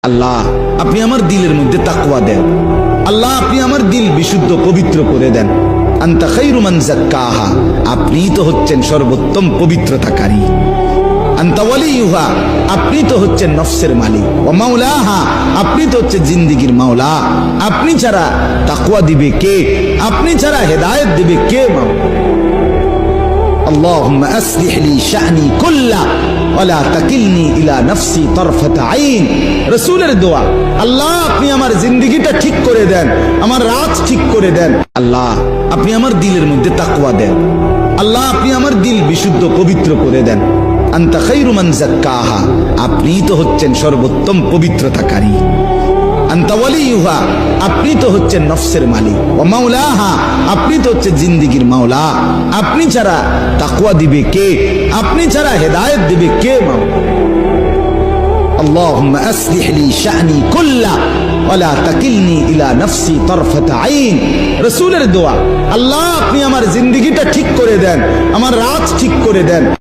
আল্লাহ আপনি আমার দিলের মধ্যে তাকওয়া দেন। আল্লাহ আপনি আমার দিল বিশুদ্ধ পবিত্র করে দেন। আনতা খায়রু মান যাক্কাহা, আপনিই তো হচ্ছেন সর্বোত্তম পবিত্রতাকারী। আনতা ওয়ালিয়ুহা, আপনি তো হচ্ছেন নফসের মালিক। ওয়া মাওলাহা, আপনি তো হচ্ছেন জিন্দেগীর মাওলা। আপনি ছাড়া তাকওয়া দিবে কে? আপনি ছাড়া হেদায়েত দিবে কে? মাওলা আল্লাহুম্মা আসলিহ লি শা'নি কুল্লা ওয়া লা তাকিলনি ইলা নাফসি তারফাতা আইন। রাসূলের দোয়া, আল্লাহ আপনি আমার জিন্দেগিটা ঠিক করে দেন, আমার রাত ঠিক করে দেন। আল্লাহ আপনি আমার দিলের মধ্যে তাকওয়া দেন। আল্লাহ আপনি আমার দিল বিশুদ্ধ পবিত্র করে দেন। আনতা খায়রু মান যাক্কাহা, আপনিই তো হচ্ছেন সর্বোত্তম পবিত্রতাকারী। আনতা ওয়ালিয়ুহা, আপনি তো হচ্ছেন নফসের মালিক। ওয়া মাওলাহা, আপনি তো হচ্ছেন জিন্দেগীর মাওলা। আপনি ছাড়া তাকওয়া দিবে কে? আপনি ছাড়া হেদায়েত দিবে কে? মাওলা আল্লাহুম্মা আসলিহ লি শা'নি কুল্লা ওয়া লা তাকিলনি ইলা নাফসি তারফাতা আইন। রাসূলের দোয়া, আল্লাহ আপনি আমার জিন্দেগিটা ঠিক করে দেন, আমার রাত ঠিক করে দেন।